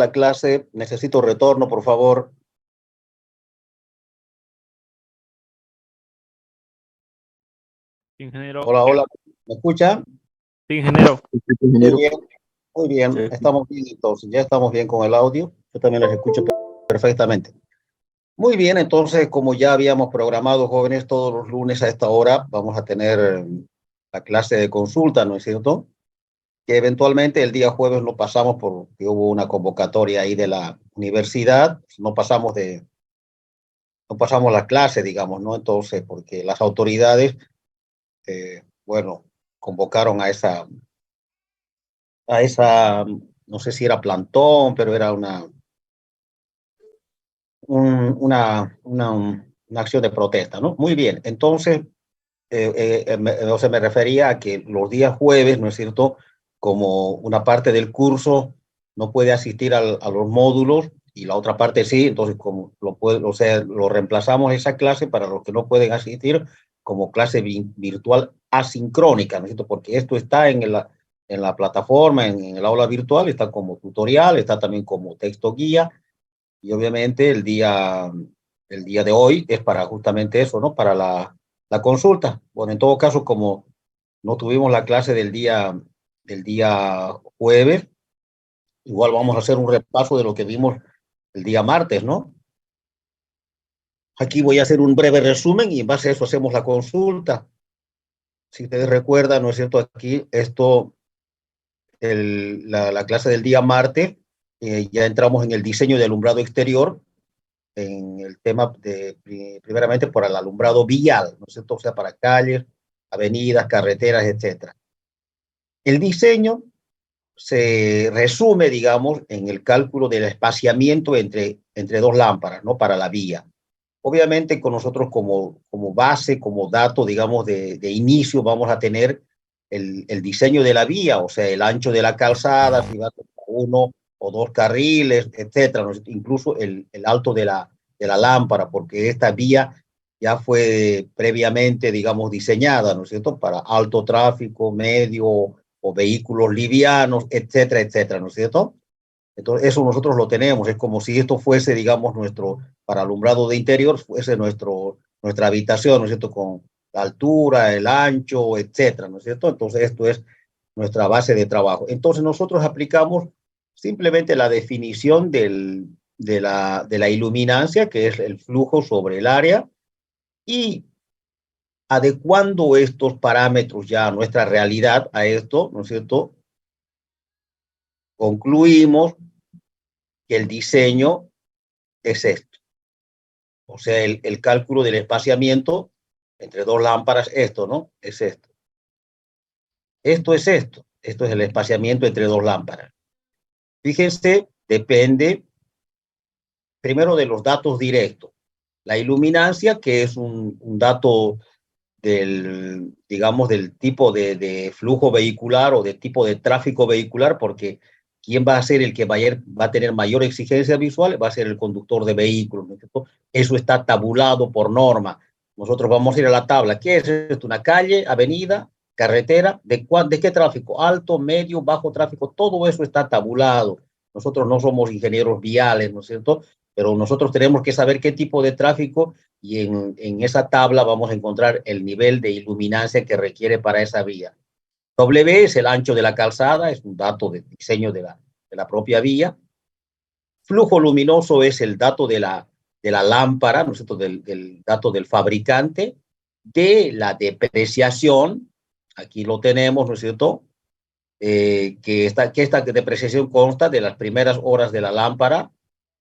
la clase. Necesito retorno, por favor. Ingeniero. Hola, hola. ¿Me escucha? Sí, ingeniero. Muy bien, muy bien. Sí. Estamos bien entonces. Ya estamos bien con el audio. Yo también les escucho perfectamente. Muy bien, entonces, como ya habíamos programado, jóvenes, todos los lunes a esta hora vamos a tener la clase de consulta, ¿no es cierto? Que eventualmente el día jueves lo pasamos porque hubo una convocatoria ahí de la universidad. No pasamos la clase, digamos, ¿no? Entonces, porque las autoridades, bueno, convocaron no sé si era plantón, pero era una acción de protesta, ¿no? Muy bien, entonces, me refería a que los días jueves, ¿no es cierto? Como una parte del curso no puede asistir a los módulos y la otra parte sí, entonces como o sea, lo reemplazamos esa clase para los que no pueden asistir como clase virtual asincrónica, ¿no es cierto? Porque esto está en la plataforma, en el aula virtual, está como tutorial, está también como texto guía, y obviamente el día de hoy es para justamente eso, ¿no? Para la consulta. Bueno, en todo caso, como no tuvimos la clase del día jueves, igual vamos a hacer un repaso de lo que vimos el día martes, ¿no? Aquí voy a hacer un breve resumen y en base a eso hacemos la consulta. Si ustedes recuerdan, ¿no es cierto? Aquí la clase del día martes, ya entramos en el diseño de alumbrado exterior, en el tema primeramente por el alumbrado vial, ¿no es cierto? O sea, para calles, avenidas, carreteras, etcétera. El diseño se resume, digamos, en el cálculo del espaciamiento entre dos lámparas, ¿no? Para la vía. Obviamente, con nosotros como base, como dato, digamos, de inicio, vamos a tener el diseño de la vía, o sea, el ancho de la calzada, si va a tener uno o dos carriles, etcétera, ¿no? Incluso el alto de la lámpara, porque esta vía ya fue previamente, digamos, diseñada, ¿no es cierto?, para alto tráfico, medio o vehículos livianos, etcétera, etcétera, ¿no es cierto? Entonces, eso nosotros lo tenemos, es como si esto fuese, digamos, para alumbrado de interior, fuese nuestra habitación, ¿no es cierto?, con la altura, el ancho, etcétera, ¿no es cierto? Entonces, esto es nuestra base de trabajo. Entonces, nosotros aplicamos simplemente la definición de la iluminancia, que es el flujo sobre el área, y adecuando estos parámetros ya a nuestra realidad, a esto, ¿no es cierto?, concluimos que el diseño es esto. O sea, el cálculo del espaciamiento entre dos lámparas, esto, ¿no? Es esto. Esto es esto. Esto es el espaciamiento entre dos lámparas. Fíjense, depende primero de los datos directos. La iluminancia, que es un dato digamos, del tipo de flujo vehicular o de tipo de tráfico vehicular, porque ¿quién va a ser el que va a tener mayor exigencia visual? Va a ser el conductor de vehículos, ¿no es cierto? Eso está tabulado por norma. Nosotros vamos a ir a la tabla. ¿Qué es esto? ¿Una calle, avenida, carretera? ¿De qué tráfico? Alto, medio, bajo tráfico. Todo eso está tabulado. Nosotros no somos ingenieros viales, ¿no es cierto? Pero nosotros tenemos que saber qué tipo de tráfico, y en esa tabla vamos a encontrar el nivel de iluminancia que requiere para esa vía. W es el ancho de la calzada, es un dato de diseño de la propia vía. Flujo luminoso es el dato de la lámpara, ¿no es cierto?, del dato del fabricante. De la depreciación, aquí lo tenemos, ¿no es cierto?, que esta depreciación consta de las primeras horas de la lámpara,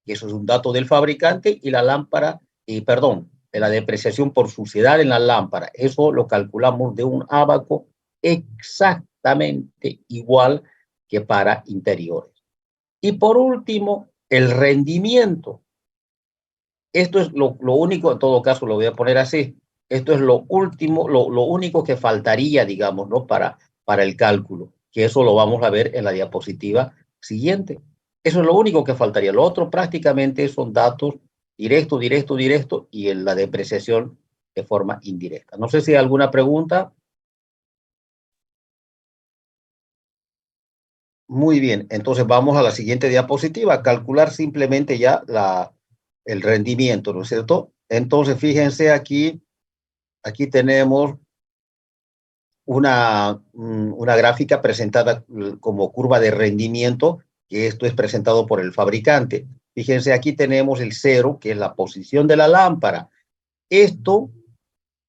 que eso es un dato del fabricante, y la lámpara, de la depreciación por suciedad en la lámpara. Eso lo calculamos de un ábaco exactamente igual que para interiores. Y por último, el rendimiento. Esto es lo único, en todo caso lo voy a poner así, esto es lo último, lo único que faltaría, digamos, ¿no?, para el cálculo, que eso lo vamos a ver en la diapositiva siguiente. Eso es lo único que faltaría. Lo otro prácticamente son datos directo, y en la depreciación de forma indirecta. No sé si hay alguna pregunta. Muy bien, entonces vamos a la siguiente diapositiva, calcular simplemente ya el rendimiento, ¿no es cierto? Entonces, fíjense aquí, aquí tenemos una gráfica presentada como curva de rendimiento, que esto es presentado por el fabricante. Fíjense, aquí tenemos el cero, que es la posición de la lámpara. Esto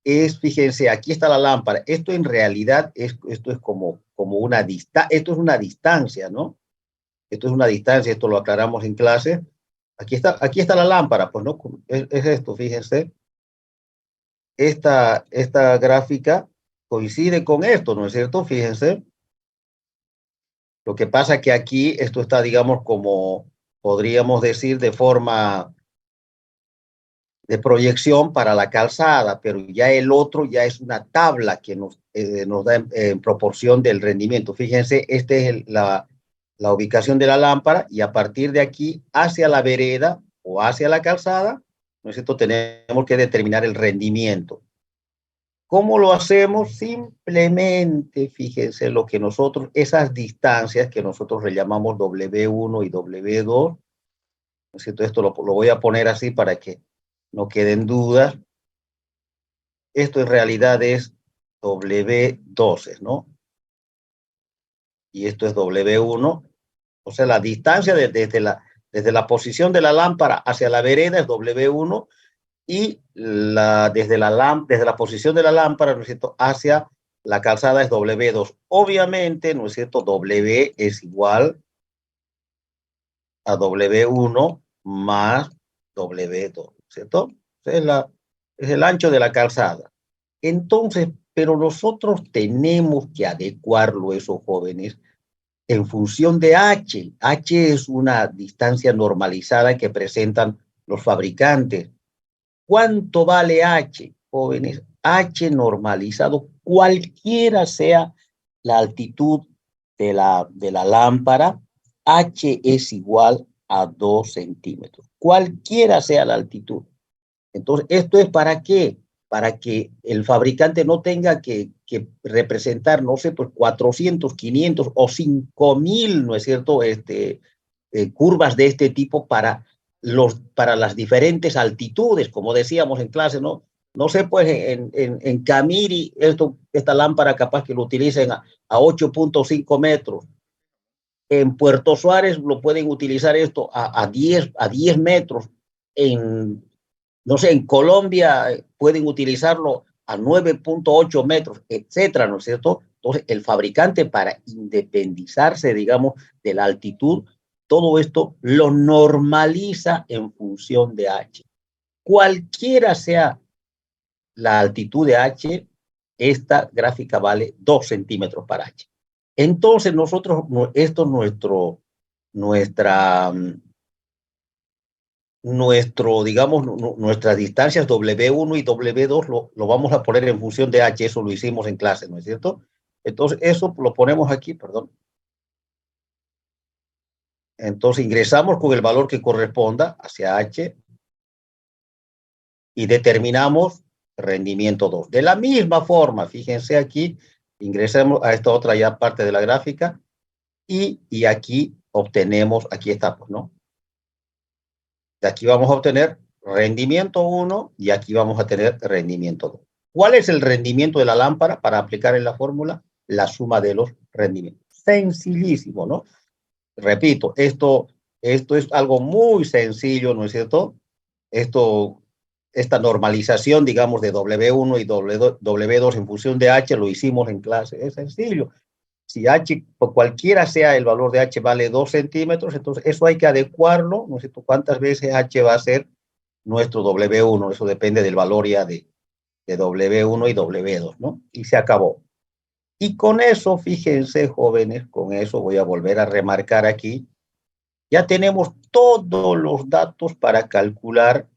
es, fíjense, aquí está la lámpara. Esto en realidad, esto es como una distancia, esto es una distancia, ¿no? Esto es una distancia, esto lo aclaramos en clase. Aquí está la lámpara, pues, ¿no? Es esto, fíjense. Esta gráfica coincide con esto, ¿no es cierto? Fíjense. Lo que pasa es que aquí esto está, digamos, como podríamos decir, de forma de proyección para la calzada, pero ya el otro ya es una tabla que nos da en proporción del rendimiento. Fíjense, esta es la ubicación de la lámpara y a partir de aquí hacia la vereda o hacia la calzada, ¿no es cierto? Tenemos que determinar el rendimiento. ¿Cómo lo hacemos? Simplemente, fíjense, lo que nosotros, esas distancias que nosotros le llamamos W1 y W2, ¿no es cierto? Esto lo voy a poner así para que no queden dudas. Esto en realidad es W12, ¿no? Y esto es W1. O sea, la distancia desde la posición de la lámpara hacia la vereda es W1 y desde la posición de la lámpara, ¿no es cierto?, hacia la calzada es W2. Obviamente, ¿no es cierto?, W es igual a W1 más W2, ¿cierto? Es el ancho de la calzada. Entonces, pero nosotros tenemos que adecuarlo, esos jóvenes, en función de H. H es una distancia normalizada que presentan los fabricantes. ¿Cuánto vale H, jóvenes? H normalizado, cualquiera sea la altitud de la lámpara, H es igual a 2 centímetros. Cualquiera sea la altitud. Entonces, ¿esto es para qué? Para que el fabricante no tenga que representar, no sé, pues 400, 500 o 5000, ¿no es cierto?, curvas de este tipo para las diferentes altitudes, como decíamos en clase, ¿no? No sé, pues en Camiri, esta lámpara capaz que lo utilicen a 8.5 metros. En Puerto Suárez lo pueden utilizar esto a 10 metros. En, no sé, en Colombia pueden utilizarlo a 9.8 metros, etcétera, ¿no es cierto? Entonces, el fabricante, para independizarse, digamos, de la altitud, todo esto lo normaliza en función de H. Cualquiera sea la altitud de H, esta gráfica vale 2 centímetros para H. Entonces, nosotros, esto es nuestra, digamos, nuestras distancias W1 y W2 lo vamos a poner en función de H, eso lo hicimos en clase, ¿no es cierto? Entonces, eso lo ponemos aquí, perdón. Entonces, ingresamos con el valor que corresponda hacia H y determinamos rendimiento 2. De la misma forma, fíjense aquí, ingresamos a esta otra ya parte de la gráfica y aquí obtenemos, aquí está, pues, ¿no? De aquí vamos a obtener rendimiento 1 y aquí vamos a tener rendimiento 2. ¿Cuál es el rendimiento de la lámpara para aplicar en la fórmula? La suma de los rendimientos. Sencillísimo, ¿no? Repito, esto es algo muy sencillo, ¿no es cierto? Esta normalización, digamos, de W1 y W2 en función de H lo hicimos en clase. Es sencillo. Si H, por cualquiera sea el valor de H, vale 2 centímetros, entonces eso hay que adecuarlo, ¿no es cierto? ¿Cuántas veces H va a ser nuestro W1? Eso depende del valor ya de W1 y W2, ¿no? Y se acabó. Y con eso, fíjense, jóvenes, con eso voy a volver a remarcar aquí, ya tenemos todos los datos para calcular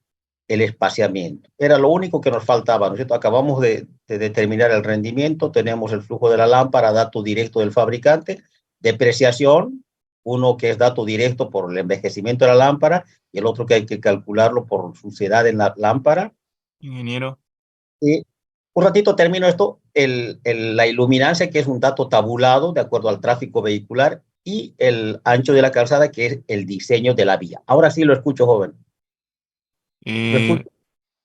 el espaciamiento. Era lo único que nos faltaba, ¿no es cierto? Acabamos de determinar el rendimiento, tenemos el flujo de la lámpara, dato directo del fabricante, depreciación, uno que es dato directo por el envejecimiento de la lámpara y el otro que hay que calcularlo por suciedad en la lámpara. Ingeniero. Y un ratito termino esto, la iluminancia, que es un dato tabulado de acuerdo al tráfico vehicular, y el ancho de la calzada, que es el diseño de la vía. Ahora sí lo escucho, joven. Lo Eh, escucho.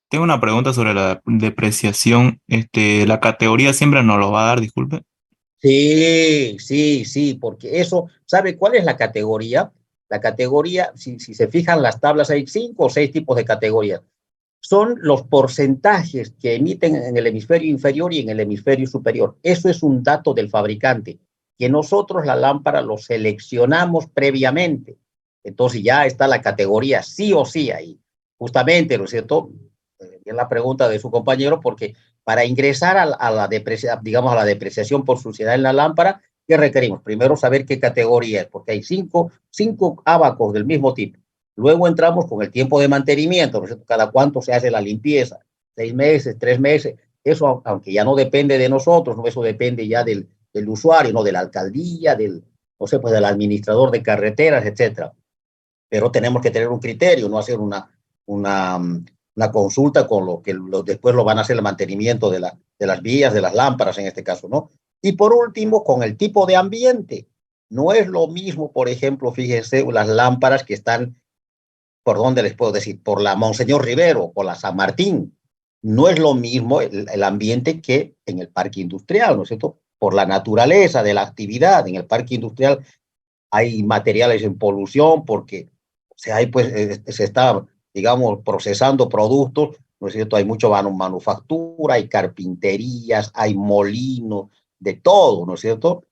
Tengo una pregunta sobre la depreciación. La categoría siempre nos lo va a dar, disculpe. Sí, sí, sí, porque eso, ¿sabe cuál es la categoría? La categoría, si se fijan las tablas, hay 5 o 6 tipos de categorías. Son los porcentajes que emiten en el hemisferio inferior y en el hemisferio superior. Eso es un dato del fabricante, que nosotros la lámpara lo seleccionamos previamente. Entonces ya está la categoría sí o sí ahí. Justamente, ¿no es cierto? Es la pregunta de su compañero, porque para ingresar digamos, a la depreciación por suciedad en la lámpara, ¿qué requerimos? Primero saber qué categoría es, porque hay cinco ábacos del mismo tipo. Luego entramos con el tiempo de mantenimiento, ¿no es cierto? Cada cuánto se hace la limpieza, 6 meses, 3 meses, eso aunque ya no depende de nosotros, ¿no? Eso depende ya del usuario, ¿no? De la alcaldía, no sé, pues del administrador de carreteras, etcétera. Pero tenemos que tener un criterio, no hacer una, una consulta con lo que después lo van a hacer el mantenimiento de las vías, de las lámparas en este caso, ¿no? Y por último, con el tipo de ambiente. No es lo mismo, por ejemplo, fíjense, las lámparas que están, ¿por dónde les puedo decir? Por la Monseñor Rivero, por la San Martín. No es lo mismo el ambiente que en el parque industrial, ¿no es cierto? Por la naturaleza de la actividad. En el parque industrial hay materiales en polución porque o sea, ahí pues se está, digamos, procesando productos, ¿no es cierto? Hay mucho manufactura, hay carpinterías, hay molinos, de todo, ¿no es cierto?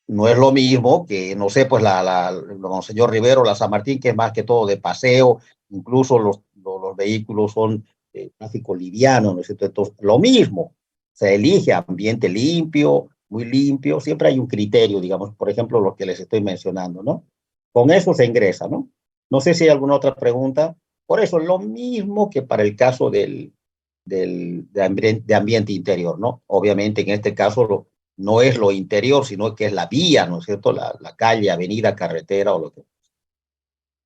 No es lo mismo que, no sé, pues Monseñor Rivero, la San Martín, que es más que todo de paseo, incluso los vehículos son tráfico liviano, ¿no es cierto? Entonces, lo mismo, se elige ambiente limpio, muy limpio, siempre hay un criterio, digamos, por ejemplo, lo que les estoy mencionando, ¿no? Con eso se ingresa, ¿no? No sé si hay alguna otra pregunta. Por eso, lo mismo que para el caso de ambiente interior, ¿no? Obviamente, en este caso, no es lo interior, sino que es la vía, ¿no es cierto? La calle, avenida, carretera o lo que.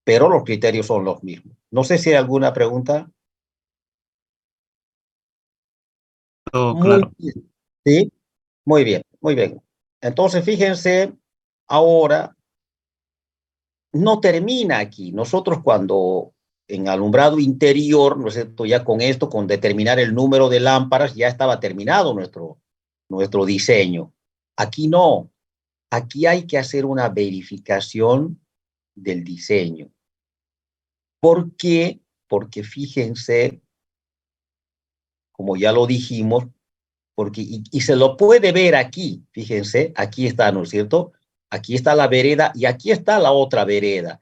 Pero los criterios son los mismos. No sé si hay alguna pregunta. Todo Muy claro. bien. Sí, muy bien, muy bien. Entonces, fíjense, ahora no termina aquí. Nosotros cuando en alumbrado interior, ¿no es cierto? Ya con esto, con determinar el número de lámparas, ya estaba terminado nuestro diseño. Aquí no. Aquí hay que hacer una verificación del diseño. ¿Por qué? Porque fíjense, como ya lo dijimos, porque, y se lo puede ver aquí, fíjense, aquí está, ¿no es cierto? Aquí está la vereda y aquí está la otra vereda.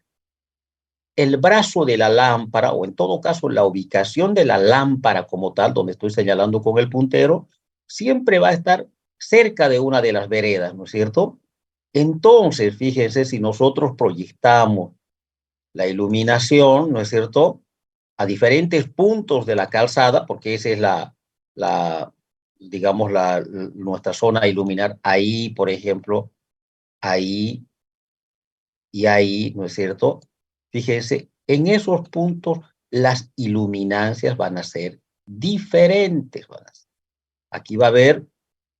El brazo de la lámpara, o en todo caso la ubicación de la lámpara como tal, donde estoy señalando con el puntero, siempre va a estar cerca de una de las veredas, ¿no es cierto? Entonces, fíjense, si nosotros proyectamos la iluminación, ¿no es cierto? A diferentes puntos de la calzada, porque esa es la digamos, nuestra zona a iluminar. Ahí, por ejemplo, ahí y ahí, ¿no es cierto? Fíjense, en esos puntos las iluminancias van a ser diferentes. Aquí va a haber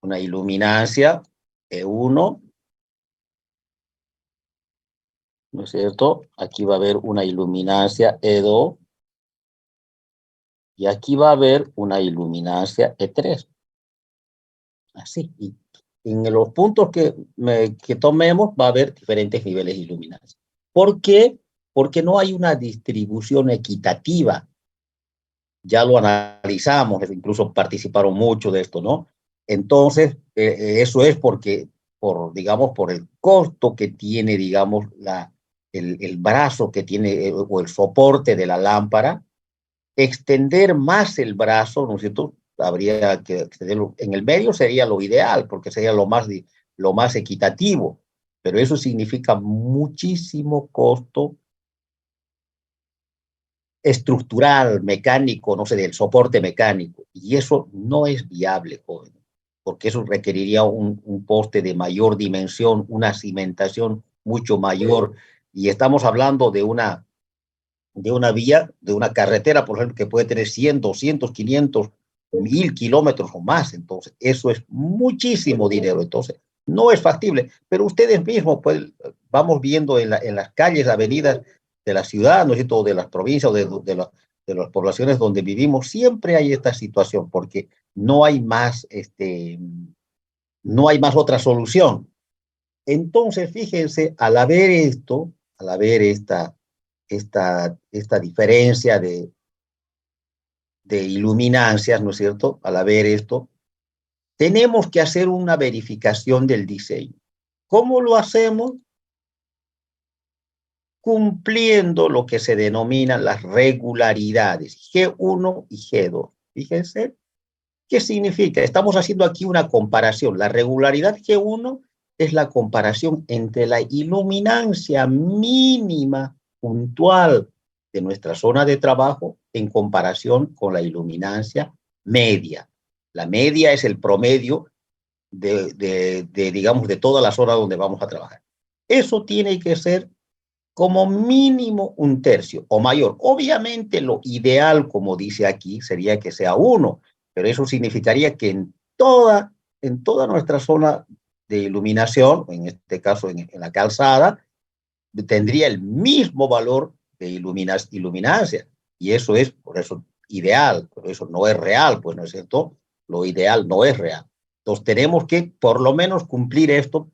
una iluminancia E1, ¿no es cierto? Aquí va a haber una iluminancia E2 y aquí va a haber una iluminancia E3. Así. Y en los puntos que tomemos va a haber diferentes niveles de iluminación. ¿Por qué? Porque no hay una distribución equitativa. Ya lo analizamos, incluso participaron mucho de esto, ¿no? Entonces, eso es porque, digamos, por el costo que tiene, digamos, el brazo que tiene o el soporte de la lámpara, extender más el brazo, ¿no es cierto? Habría que extenderlo. En el medio sería lo ideal, porque sería lo más equitativo, pero eso significa muchísimo costo estructural, mecánico, no sé, del soporte mecánico, y eso no es viable, joven, porque eso requeriría un poste de mayor dimensión, una cimentación mucho mayor, y estamos hablando de una vía, de una carretera, por ejemplo, que puede tener 100, 200, 500, 1000 kilómetros o más. Entonces, eso es muchísimo dinero. Entonces, no es factible, pero ustedes mismos vamos viendo en las calles, avenidas de la ciudad, ¿no es cierto?, o de las provincias, o de las poblaciones donde vivimos, siempre hay esta situación, porque no hay más, no hay más otra solución. Entonces, fíjense, al haber esto, al haber esta diferencia de iluminancias, ¿no es cierto? Al haber esto, tenemos que hacer una verificación del diseño. ¿Cómo lo hacemos? Cumpliendo lo que se denominan las regularidades, G1 y G2. Fíjense, ¿qué significa? Estamos haciendo aquí una comparación. La regularidad G1 es la comparación entre la iluminancia mínima puntual de nuestra zona de trabajo en comparación con la iluminancia media. La media es el promedio digamos, de toda la zona donde vamos a trabajar. Eso tiene que ser como mínimo 1/3 o mayor. Obviamente lo ideal, como dice aquí, sería que sea 1, pero eso significaría que en toda nuestra zona de iluminación, en este caso en la calzada, tendría el mismo valor de iluminancia. Y eso es, por eso, ideal, por eso no es real, pues, ¿no es cierto? Lo ideal no es real. Entonces tenemos que por lo menos cumplir esto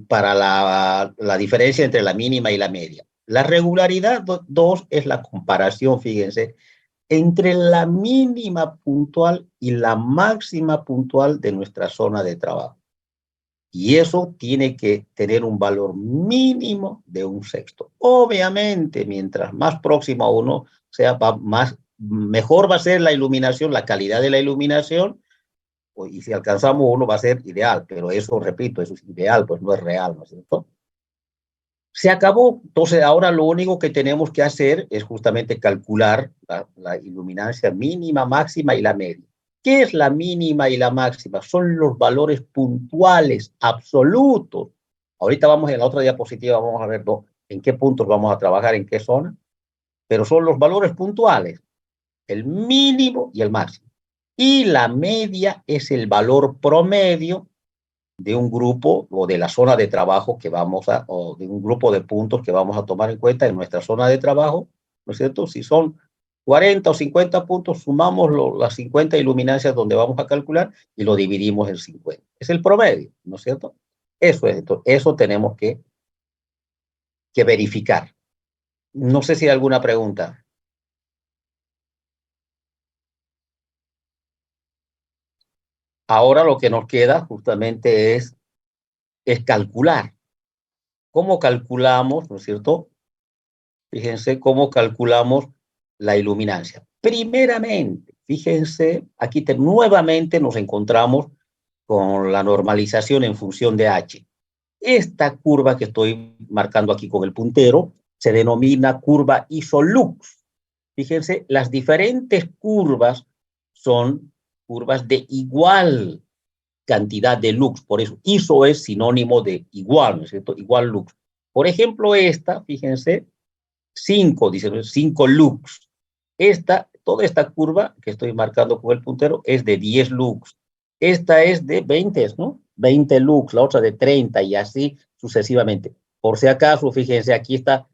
para la diferencia entre la mínima y la media. La regularidad 2 es la comparación, fíjense, entre la mínima puntual y la máxima puntual de nuestra zona de trabajo. Y eso tiene que tener un valor mínimo de 1/6. Obviamente, mientras más próximo a uno sea, mejor va a ser la iluminación, la calidad de la iluminación, y si alcanzamos uno va a ser ideal, pero eso, repito, eso es ideal, pues no es real, ¿no es cierto? Se acabó. Entonces, ahora lo único que tenemos que hacer es justamente calcular la iluminancia mínima, máxima y la media. ¿Qué es la mínima y la máxima? Son los valores puntuales, absolutos. Ahorita vamos en la otra diapositiva, vamos a ver, ¿no?, en qué puntos vamos a trabajar, en qué zona, pero son los valores puntuales, el mínimo y el máximo. Y la media es el valor promedio de un grupo o de la zona de trabajo que o de un grupo de puntos que vamos a tomar en cuenta en nuestra zona de trabajo, ¿no es cierto? Si son 40 o 50 puntos, sumamos las 50 iluminancias donde vamos a calcular y lo dividimos en 50. Es el promedio, ¿no es cierto? Eso es, eso tenemos que verificar. No sé si hay alguna pregunta. Ahora lo que nos queda justamente es calcular. ¿Cómo calculamos, no es cierto? Fíjense cómo calculamos la iluminancia. Primeramente, fíjense, aquí nuevamente nos encontramos con la normalización en función de H. Esta curva que estoy marcando aquí con el puntero se denomina curva isolux. Fíjense, las diferentes curvas son curvas de igual cantidad de lux, por eso iso es sinónimo de igual, ¿no es cierto? Igual lux. Por ejemplo, esta, fíjense, 5, dice 5 lux. Toda esta curva que estoy marcando con el puntero es de 10 lux. Esta es de 20, ¿no? 20 lux, la otra de 30 y así sucesivamente. Por si acaso, fíjense, aquí está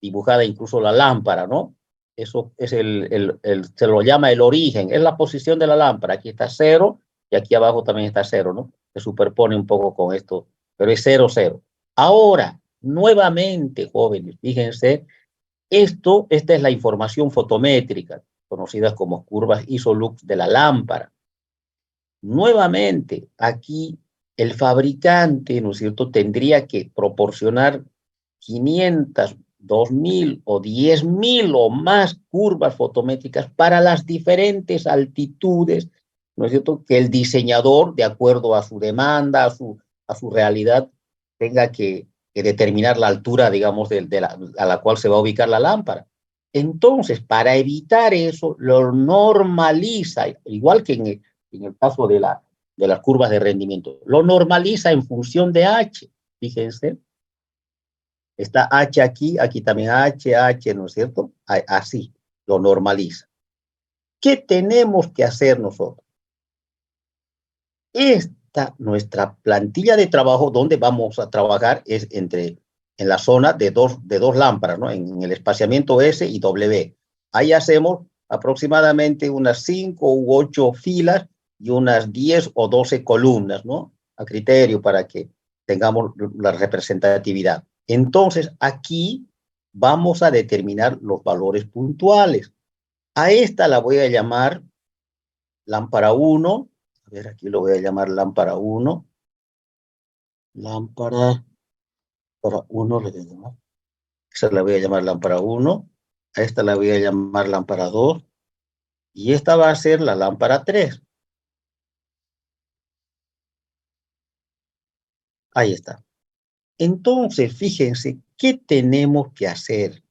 dibujada incluso la lámpara, ¿no? Eso es se lo llama el origen, es la posición de la lámpara. Aquí está 0 y aquí abajo también está 0, ¿no? Se superpone un poco con esto, pero es 0, 0. Ahora, nuevamente, jóvenes, fíjense, esta es la información fotométrica, conocida como curvas isolux de la lámpara. Nuevamente, aquí el fabricante, ¿no es cierto?, tendría que proporcionar 500, 2000 o 10.000 o más curvas fotométricas para las diferentes altitudes, ¿no es cierto?, que el diseñador, de acuerdo a su demanda, a su realidad, tenga que determinar la altura, digamos, a la cual se va a ubicar la lámpara. Entonces, para evitar eso, lo normaliza, igual que en el caso de las curvas de rendimiento, lo normaliza en función de H, fíjense. Está H aquí, aquí también H, ¿no es cierto? Así, lo normaliza. ¿Qué tenemos que hacer nosotros? nuestra plantilla de trabajo, donde vamos a trabajar es en la zona de dos lámparas, ¿no? En el espaciamiento S y W. Ahí hacemos aproximadamente unas 5 u 8 filas y unas 10 o 12 columnas, ¿no? A criterio para que tengamos la representatividad. Entonces, aquí vamos a determinar los valores puntuales. A esta la voy a llamar lámpara 1. A ver, aquí lo voy a llamar lámpara 1. Lámpara 1 le voy a llamar. Esta la voy a llamar lámpara 1. A esta la voy a llamar lámpara 2. Y esta va a ser la lámpara 3. Ahí está. Entonces, fíjense, ¿qué tenemos que hacer?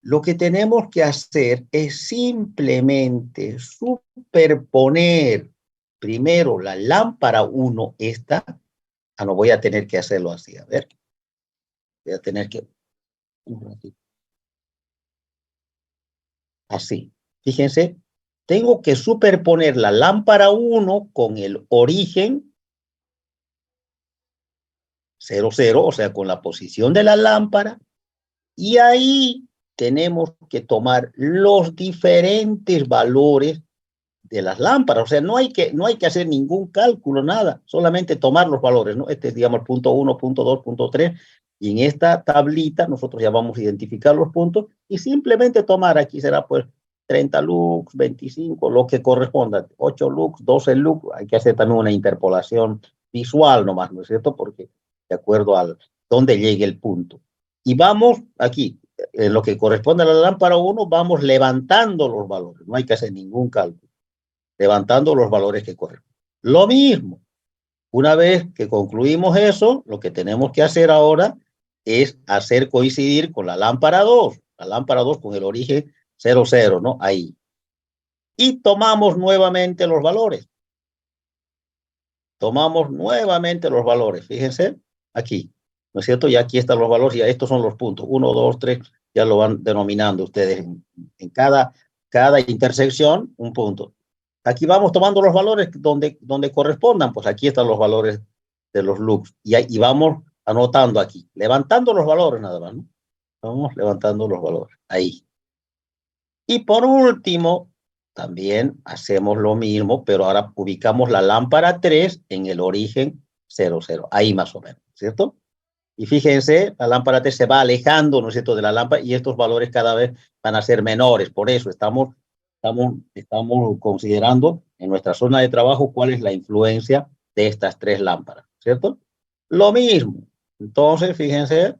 Lo que tenemos que hacer es simplemente superponer primero la lámpara 1, esta. No voy a tener que hacerlo así. A ver. Voy a tener que... Así. Fíjense, tengo que superponer la lámpara 1 con el origen 0, 0, o sea, con la posición de la lámpara, y ahí tenemos que tomar los diferentes valores de las lámparas. O sea, no hay que hacer ningún cálculo, nada, solamente tomar los valores, ¿no? Este es, digamos, punto 1, punto 2, punto 3, y en esta tablita nosotros ya vamos a identificar los puntos y simplemente tomar, aquí será pues 30 lux, 25, lo que corresponda, 8 lux, 12 lux, hay que hacer también una interpolación visual nomás, ¿no es cierto? Porque de acuerdo al dónde llegue el punto. Y vamos aquí, en lo que corresponde a la lámpara 1, vamos levantando los valores, no hay que hacer ningún cálculo, levantando los valores que corresponden. Lo mismo, una vez que concluimos eso, lo que tenemos que hacer ahora es hacer coincidir con la lámpara 2 con el origen 0, 0, ¿no? Ahí. Y tomamos nuevamente los valores. Tomamos nuevamente los valores, fíjense, aquí, ¿no es cierto? Y aquí están los valores, ya estos son los puntos, 1, 2, 3, ya lo van denominando ustedes en cada intersección, un punto. Aquí vamos tomando los valores donde correspondan, pues aquí están los valores de los loops, y vamos anotando aquí, levantando los valores nada más, ¿no? Vamos levantando los valores, ahí. Y por último, también hacemos lo mismo, pero ahora ubicamos la lámpara 3 en el origen 0, 0, ahí más o menos, ¿cierto? Y fíjense, la lámpara 3 se va alejando, ¿no es cierto?, de la lámpara, y estos valores cada vez van a ser menores. Por eso estamos considerando en nuestra zona de trabajo cuál es la influencia de estas 3 lámparas, ¿cierto? Lo mismo. Entonces, fíjense,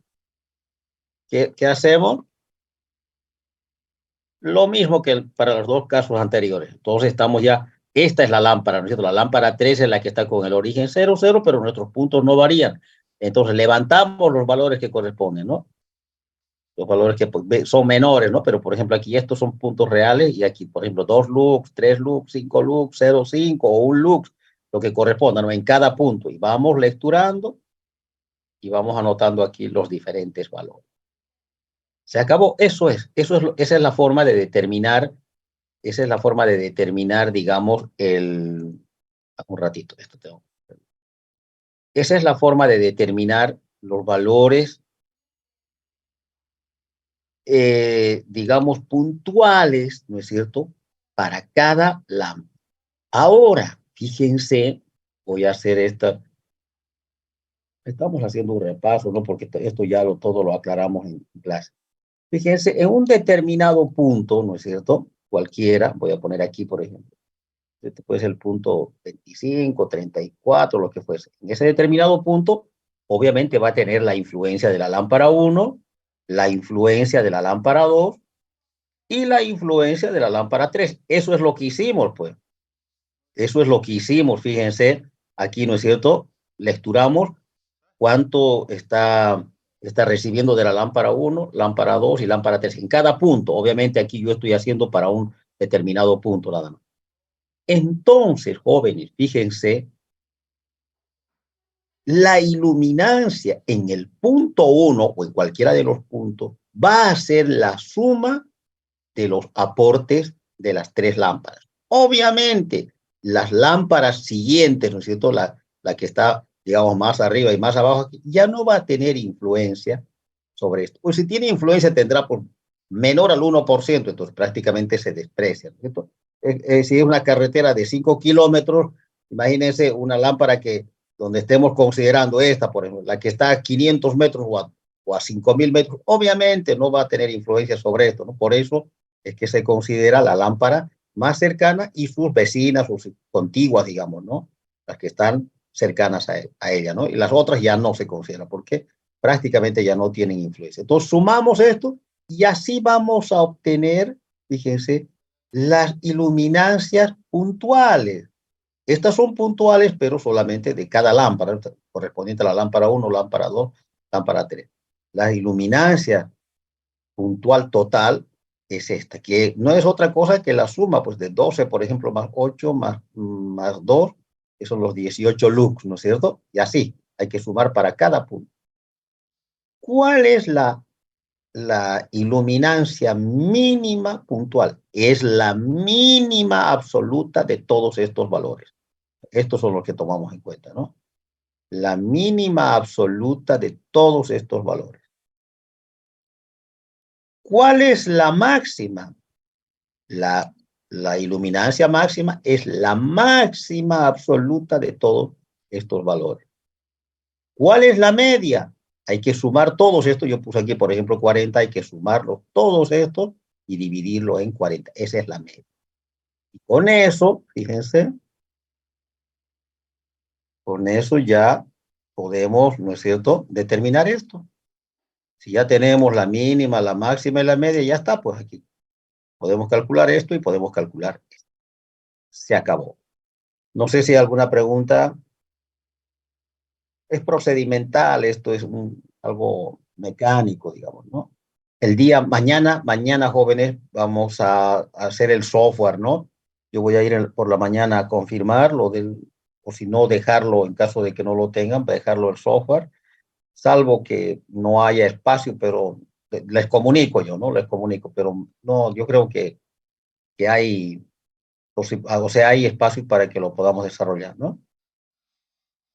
¿qué hacemos? Lo mismo que para los 2 casos anteriores. Entonces estamos ya, esta es la lámpara, ¿no es cierto? La lámpara 3 es la que está con el origen 0, 0, pero nuestros puntos no varían. Entonces levantamos los valores que corresponden, ¿no? Los valores que pues, son menores, ¿no? Pero por ejemplo aquí estos son puntos reales y aquí, por ejemplo, 2 lux, 3 lux, 5 lux, 0, 5 o 1 lux, lo que corresponda, ¿no? En cada punto. Y vamos lecturando y vamos anotando aquí los diferentes valores. Se acabó. Esa es la forma de determinar. Esa es la forma de determinar, digamos, un ratito, esto tengo. Esa es la forma de determinar los valores, digamos, puntuales, ¿no es cierto?, para cada lámpara. Ahora, fíjense, voy a hacer estamos haciendo un repaso, ¿no?, porque esto ya todo lo aclaramos en clase. Fíjense, en un determinado punto, ¿no es cierto?, cualquiera, voy a poner aquí, por ejemplo, este puede ser el punto 25, 34, lo que fuese. En ese determinado punto, obviamente va a tener la influencia de la lámpara 1, la influencia de la lámpara 2 y la influencia de la lámpara 3. Eso es lo que hicimos, pues. Eso es lo que hicimos, fíjense, aquí, ¿no es cierto? Lecturamos cuánto está recibiendo de la lámpara 1, lámpara 2 y lámpara 3 en cada punto. Obviamente aquí yo estoy haciendo para un determinado punto nada más. Entonces, jóvenes, fíjense, la iluminancia en el punto 1 o en cualquiera de los puntos va a ser la suma de los aportes de las 3 lámparas. Obviamente, las lámparas siguientes, ¿no es cierto? La que está, digamos, más arriba y más abajo, ya no va a tener influencia sobre esto. Pues si tiene influencia tendrá por menor al 1%, entonces prácticamente se desprecia, ¿no es cierto? Si es una carretera de 5 kilómetros, imagínense una lámpara que donde estemos considerando esta, por ejemplo, la que está a 500 metros o a 5.000 metros, obviamente no va a tener influencia sobre esto, ¿no? Por eso es que se considera la lámpara más cercana y sus vecinas, sus contiguas, digamos, ¿no? Las que están cercanas a ella, ¿no? Y las otras ya no se consideran porque prácticamente ya no tienen influencia. Entonces sumamos esto y así vamos a obtener, fíjense, las iluminancias puntuales. Estas son puntuales, pero solamente de cada lámpara, correspondiente a la lámpara 1, lámpara 2, lámpara 3. La iluminancia puntual total es esta, que no es otra cosa que la suma pues, de 12, por ejemplo, más 8, más 2, que son los 18 lux, ¿no es cierto? Y así, hay que sumar para cada punto. ¿Cuál es la iluminancia mínima puntual? Es la mínima absoluta de todos estos valores. Estos son los que tomamos en cuenta, ¿no? La mínima absoluta de todos estos valores. ¿Cuál es la máxima? La iluminancia máxima es la máxima absoluta de todos estos valores. ¿Cuál es la media? Hay que sumar todos estos. Yo puse aquí, por ejemplo, 40. Hay que sumarlos todos estos y dividirlo en 40. Esa es la media. Y con eso, fíjense, con eso ya podemos, ¿no es cierto?, determinar esto. Si ya tenemos la mínima, la máxima y la media, ya está, pues aquí. Podemos calcular esto y podemos calcular esto. Se acabó. No sé si hay alguna pregunta. Es procedimental, esto es algo mecánico, digamos, ¿no? El día mañana jóvenes, vamos a hacer el software, ¿no? Yo voy a ir por la mañana a confirmar lo del, o si no, dejarlo en caso de que no lo tengan, dejarlo el software, salvo que no haya espacio, pero les comunico yo, ¿no? Les comunico, pero no, yo creo que hay, o sea, hay espacio para que lo podamos desarrollar, ¿no?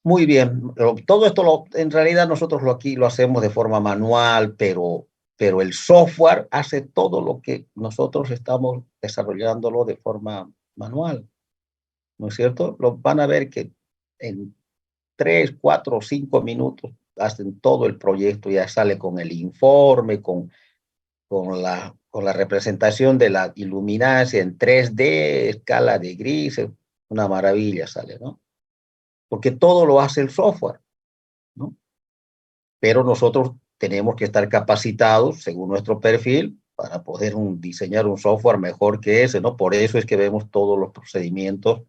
Muy bien, todo esto en realidad nosotros aquí lo hacemos de forma manual, pero el software hace todo lo que nosotros estamos desarrollándolo de forma manual, ¿no es cierto? Lo van a ver que en 3, 4, 5 minutos hacen todo el proyecto, ya sale con el informe, con la representación de la iluminancia en 3D, escala de grises, una maravilla sale, ¿no? Porque todo lo hace el software, ¿no? Pero nosotros tenemos que estar capacitados según nuestro perfil para poder diseñar un software mejor que ese, ¿no? Por eso es que vemos todos los procedimientos.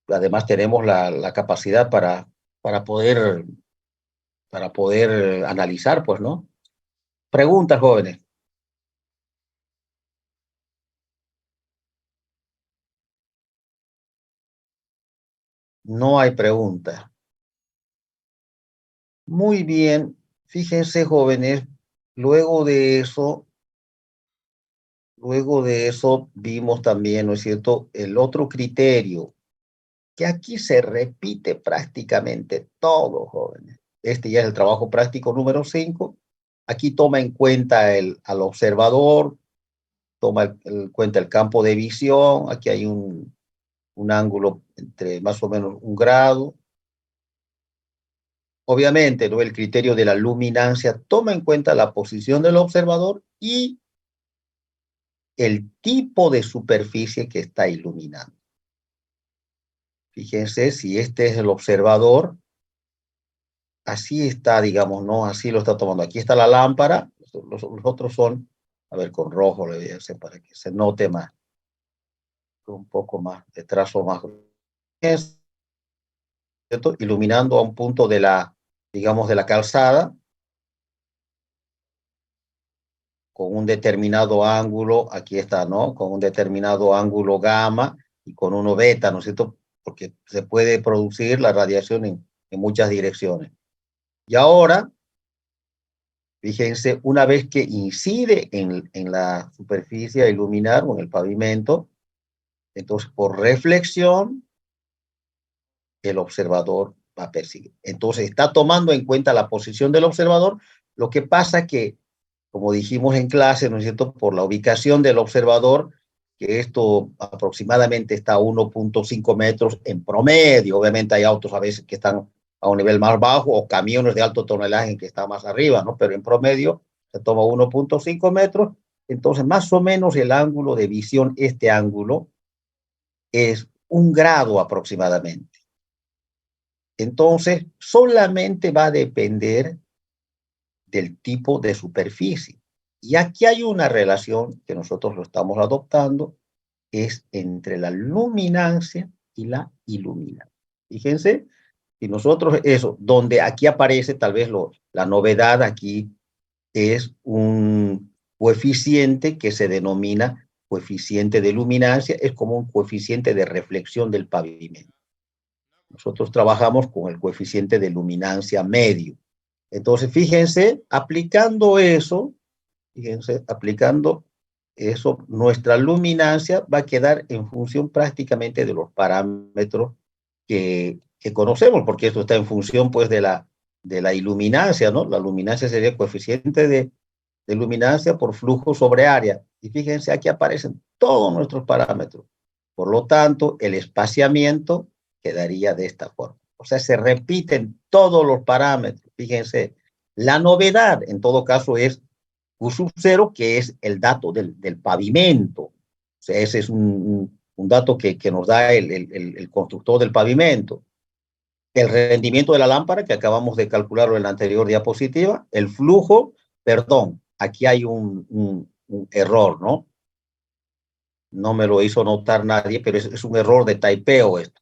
Además tenemos la capacidad para poder, para poder analizar, pues, ¿no? Preguntas, jóvenes. No hay preguntas. Muy bien. Fíjense, jóvenes, luego de eso, vimos también, ¿no es cierto?, el otro criterio, que aquí se repite prácticamente todo, jóvenes. Este ya es el trabajo práctico número 5. Aquí toma en cuenta al observador, toma en cuenta el campo de visión. Aquí hay un ángulo entre más o menos 1 grado. Obviamente, ¿no?, el criterio de la luminancia toma en cuenta la posición del observador y el tipo de superficie que está iluminando. Fíjense, si este es el observador, así está, digamos, ¿no? Así lo está tomando. Aquí está la lámpara, los otros son, a ver, con rojo le voy a hacer para que se note más, un poco más, de trazo más. Es, ¿cierto?, iluminando a un punto de la, digamos, de la calzada, con un determinado ángulo, aquí está, ¿no? Con un determinado ángulo gamma y con uno beta, ¿no es cierto? Porque se puede producir la radiación en muchas direcciones. Y ahora, fíjense, una vez que incide en la superficie a iluminar o en el pavimento, Entonces, por reflexión, el observador va a percibir. Entonces, está tomando en cuenta la posición del observador. Lo que pasa que, como dijimos en clase, ¿no es cierto?, por la ubicación del observador, que esto aproximadamente está a 1.5 metros en promedio. Obviamente hay autos a veces que están a un nivel más bajo o camiones de alto tonelaje que están más arriba, ¿no? Pero en promedio se toma 1.5 metros. Entonces, más o menos el ángulo de visión, este ángulo, es 1 grado aproximadamente. Entonces, solamente va a depender del tipo de superficie. Y aquí hay una relación que nosotros lo estamos adoptando, es entre la luminancia y la iluminancia. Fíjense, y nosotros eso, donde aquí aparece tal vez la novedad aquí es un coeficiente que se denomina coeficiente de luminancia, es como un coeficiente de reflexión del pavimento. Nosotros trabajamos con el coeficiente de luminancia medio. Entonces, fíjense, aplicando eso, nuestra luminancia va a quedar en función prácticamente de los parámetros que conocemos, porque esto está en función pues de la iluminancia, ¿no? La luminancia sería el coeficiente de luminancia por flujo sobre área. Y fíjense, aquí aparecen todos nuestros parámetros. Por lo tanto, el espaciamiento quedaría de esta forma. O sea, se repiten todos los parámetros. Fíjense, la novedad en todo caso es Q0, que es el dato del pavimento. O sea, ese es un dato que nos da el constructor del pavimento. El rendimiento de la lámpara, que acabamos de calcularlo en la anterior diapositiva. El flujo, perdón, aquí hay un error, ¿no? No me lo hizo notar nadie, pero es un error de typeo esto.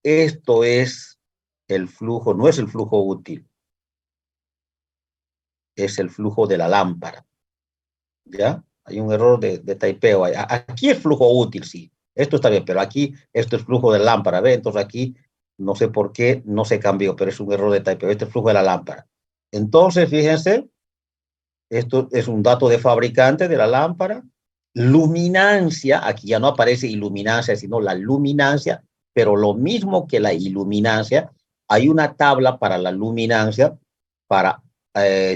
Esto es el flujo, no es el flujo útil, es el flujo de la lámpara. ¿Ya? Hay un error de typeo. Aquí es flujo útil, sí. Esto está bien, pero aquí esto es flujo de lámpara, ¿ve? Entonces aquí no sé por qué no se cambió, pero es un error de typeo. Este es flujo de la lámpara. Entonces, fíjense, esto es un dato de fabricante de la lámpara. Luminancia, aquí ya no aparece iluminancia, sino la luminancia, pero lo mismo que la iluminancia, hay una tabla para la luminancia, para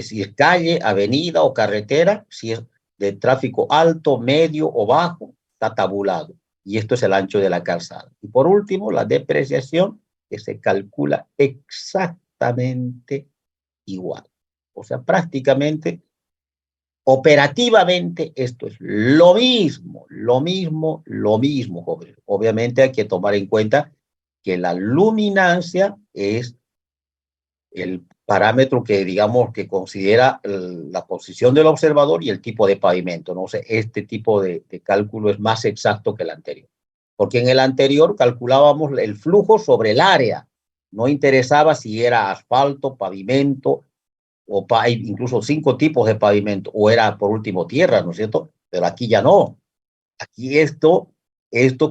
si es calle, avenida o carretera, si es de tráfico alto, medio o bajo, está tabulado. Y esto es el ancho de la calzada. Y por último, la depreciación, que se calcula exactamente igual. O sea, prácticamente operativamente esto es lo mismo, lo mismo, lo mismo, jóvenes. Obviamente hay que tomar en cuenta que la luminancia es el parámetro que, digamos, que considera la posición del observador y el tipo de pavimento. No sé, este tipo de cálculo es más exacto que el anterior. Porque en el anterior calculábamos el flujo sobre el área. No interesaba si era asfalto, pavimento, o hay incluso 5 tipos de pavimento, o era por último tierra, ¿no es cierto? Pero aquí ya no. Aquí esto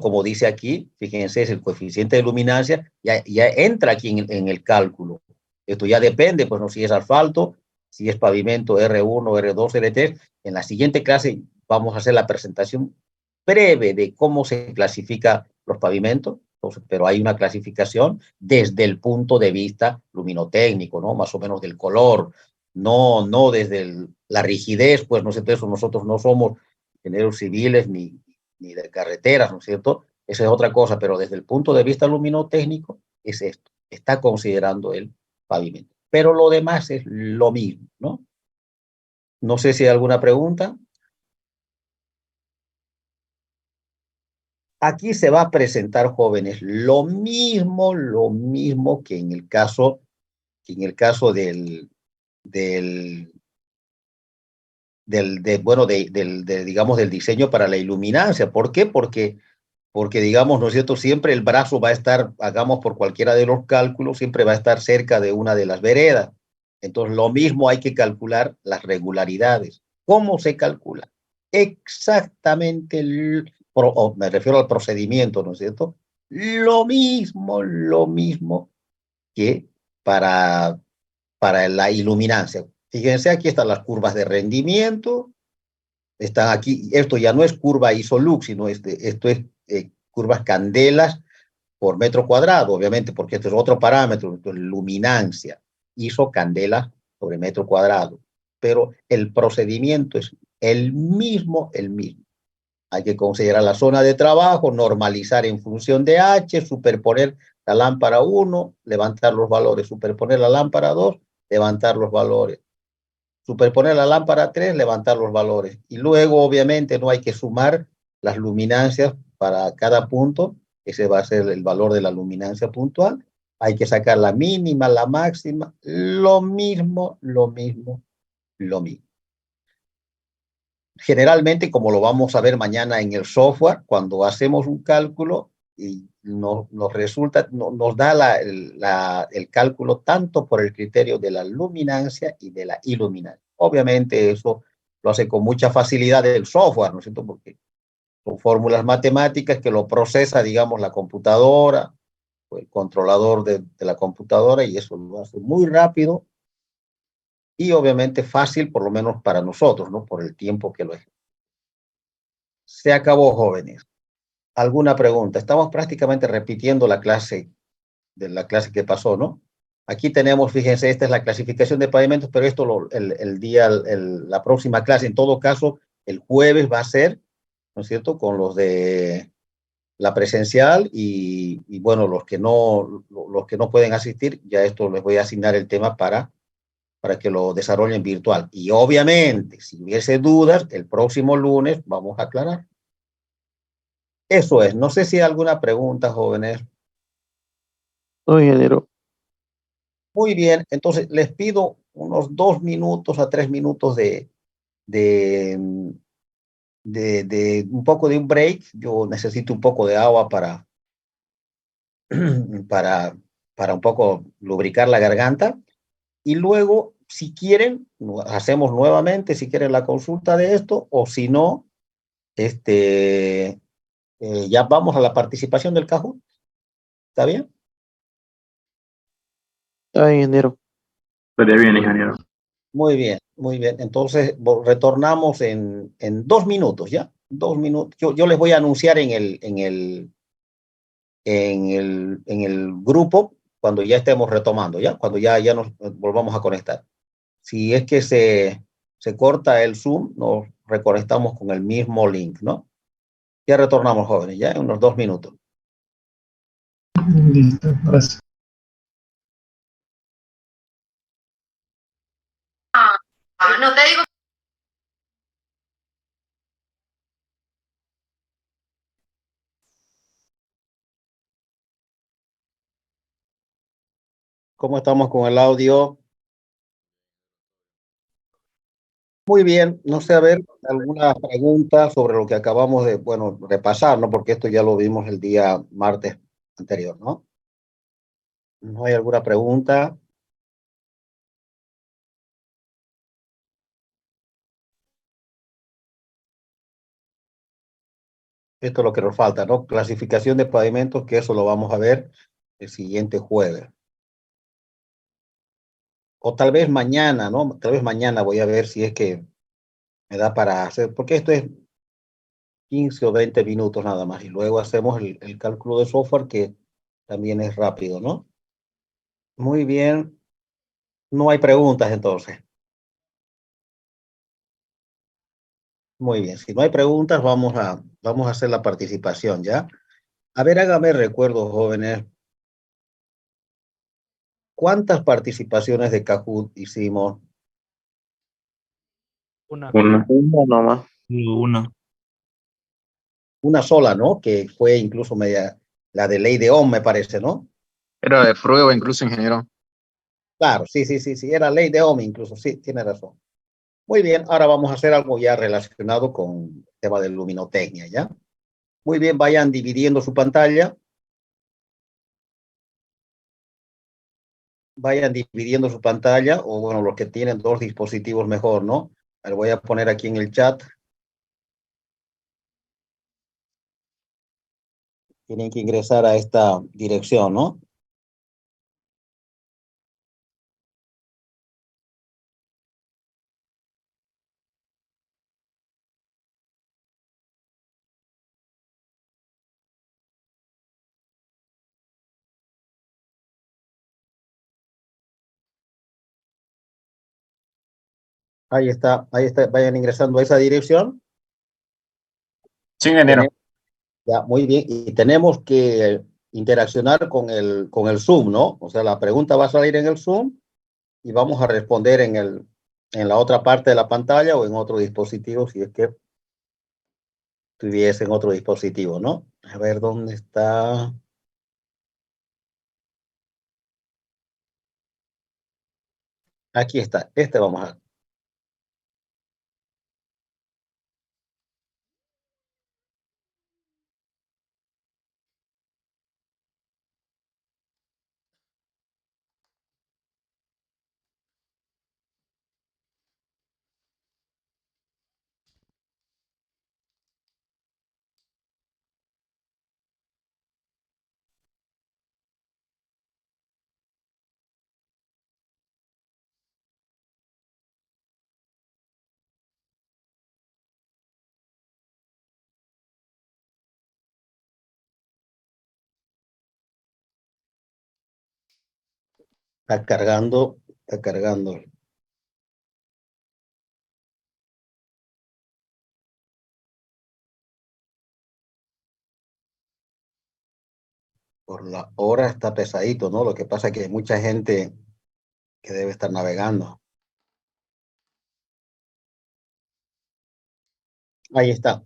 como dice aquí, fíjense, es el coeficiente de luminancia, ya entra aquí en el cálculo. Esto ya depende, pues no, si es asfalto, si es pavimento R1, R2, R3. En la siguiente clase vamos a hacer la presentación breve de cómo se clasifica los pavimentos, pero hay una clasificación desde el punto de vista luminotécnico, ¿no? Más o menos del color, no desde la rigidez, pues no sé, eso nosotros no somos ingenieros civiles ni de carreteras, ¿no es cierto? Esa es otra cosa, pero desde el punto de vista luminotécnico es esto, está considerando el pavimento. Pero lo demás es lo mismo, ¿no? No sé si hay alguna pregunta. Aquí se va a presentar, jóvenes, lo mismo que en el caso del, bueno, digamos, del diseño para la iluminancia. ¿Por qué? Porque, digamos, ¿no es cierto? Siempre el brazo va a estar, hagamos por cualquiera de los cálculos, siempre va a estar cerca de una de las veredas. Entonces, lo mismo hay que calcular las regularidades. ¿Cómo se calcula? Exactamente, me refiero al procedimiento, ¿no es cierto? Lo mismo que para, para la iluminancia. Fíjense, aquí están las curvas de rendimiento, Están aquí, esto ya no es curva ISOLUX, sino esto es curvas candelas por metro cuadrado, obviamente, porque este es otro parámetro, luminancia, ISO candela sobre metro cuadrado. Pero el procedimiento es el mismo, el mismo. Hay que considerar la zona de trabajo, normalizar en función de H, superponer la lámpara 1, levantar los valores, superponer la lámpara 2, levantar los valores, superponer la lámpara 3, levantar los valores. Y luego, obviamente, no hay que sumar las luminancias para cada punto, ese va a ser el valor de la luminancia puntual. Hay que sacar la mínima, la máxima, lo mismo, lo mismo, lo mismo. Generalmente, como lo vamos a ver mañana en el software, cuando hacemos un cálculo y nos resulta, nos da el cálculo tanto por el criterio de la luminancia y de la iluminancia. Obviamente eso lo hace con mucha facilidad el software, ¿no es cierto? Porque son fórmulas matemáticas que lo procesa, digamos, la computadora o el controlador de la computadora, y eso lo hace muy rápido y obviamente fácil, por lo menos para nosotros, ¿no? Por el tiempo que lo es. Se acabó, jóvenes. ¿Alguna pregunta? Estamos prácticamente repitiendo la clase de la clase que pasó, ¿no? Aquí tenemos, fíjense, esta es la clasificación de pavimentos, pero esto el día, la próxima clase, en todo caso, el jueves va a ser, ¿no es cierto?, con los de la presencial y bueno, los que no pueden asistir, ya esto les voy a asignar el tema para que lo desarrollen virtual. Y obviamente, si hubiese dudas, el próximo lunes vamos a aclarar. Eso es, no sé si hay alguna pregunta, jóvenes. No, ingeniero. Muy bien, entonces les pido unos 2 minutos a 3 minutos de, de un poco de un break. Yo necesito un poco de agua para, para un poco lubricar la garganta. Y luego, si quieren, hacemos nuevamente, si quieren, la consulta de esto, o si no, ya vamos a la participación del Kahoot. ¿Está bien? Está bien, ingeniero. Estaría bien, ingeniero. Muy bien, muy bien. Entonces, retornamos en 2 minutos, ¿ya? 2 minutos. Yo les voy a anunciar en el grupo cuando ya estemos retomando, ¿ya? Cuando ya nos volvamos a conectar. Si es que se corta el Zoom, nos reconectamos con el mismo link, ¿no? Ya retornamos, jóvenes, ya en unos 2 minutos. Listo, gracias. No te digo. ¿Cómo estamos con el audio? Muy bien, no sé, a ver, alguna pregunta sobre lo que acabamos de, bueno, repasar, ¿no? Porque esto ya lo vimos el día martes anterior, ¿no? ¿No hay alguna pregunta? Esto es lo que nos falta, ¿no? Clasificación de pavimentos, que eso lo vamos a ver el siguiente jueves. O tal vez mañana, ¿no? Tal vez mañana voy a ver si es que me da para hacer, porque esto es 15 o 20 minutos nada más, y luego hacemos el cálculo de software, que también es rápido, ¿no? Muy bien, no hay preguntas entonces. Muy bien, si no hay preguntas, vamos a hacer la participación, ¿ya? A ver, hágame recuerdo, jóvenes, ¿cuántas participaciones de Kahoot hicimos? Una. Una nomás. Una. Una sola, ¿no? Que fue incluso media, la de ley de Ohm, me parece, ¿no? Era de prueba incluso, ingeniero. Claro, sí, sí, sí, sí, era ley de Ohm incluso, sí, tiene razón. Muy bien, ahora vamos a hacer algo ya relacionado con el tema de luminotecnia, ¿ya? Muy bien, vayan dividiendo su pantalla. Vayan dividiendo su pantalla, o bueno, los que tienen dos dispositivos mejor, ¿no? Le voy a poner aquí en el chat. Tienen que ingresar a esta dirección, ¿no? ahí está, vayan ingresando a esa dirección. Sí, ingeniero. Ya, muy bien, y tenemos que interaccionar con el Zoom, ¿no? O sea, la pregunta va a salir en el Zoom y vamos a responder en la otra parte de la pantalla o en otro dispositivo, si es que tuviese en otro dispositivo, ¿no? A ver, ¿dónde está? Aquí está, este vamos a... Está cargando, está cargando. Por la hora está pesadito, ¿no? Lo que pasa es que hay mucha gente que debe estar navegando. Ahí está.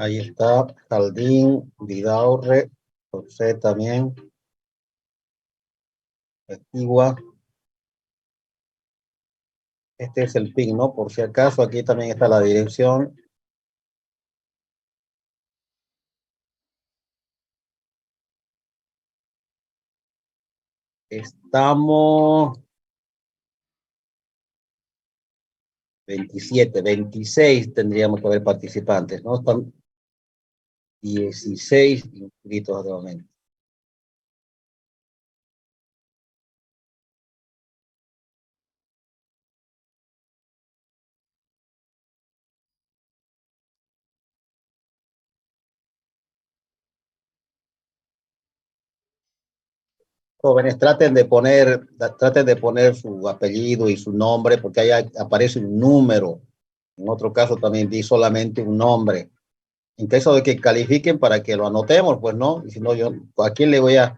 Ahí está, Jaldín, Vidaurre, José también, Antigua. Este es el PIN, ¿no? Por si acaso, aquí también está la dirección. Estamos 27, 26 tendríamos que haber participantes, ¿no? Están 16 inscritos de momento. Jóvenes, traten de poner su apellido y su nombre, porque ahí aparece un número. En otro caso también di solamente un nombre. En caso de que califiquen para que lo anotemos, pues no. Y si no, yo, ¿a quién le voy a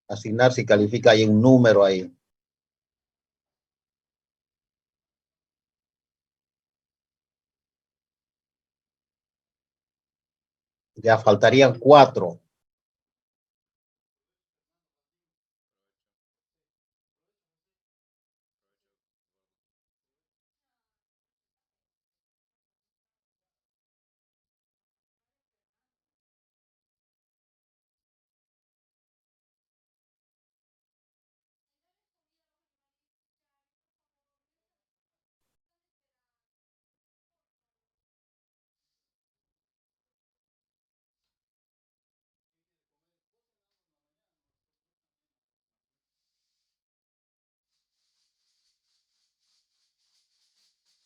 asignar si califica ahí un número ahí? Ya faltarían 4.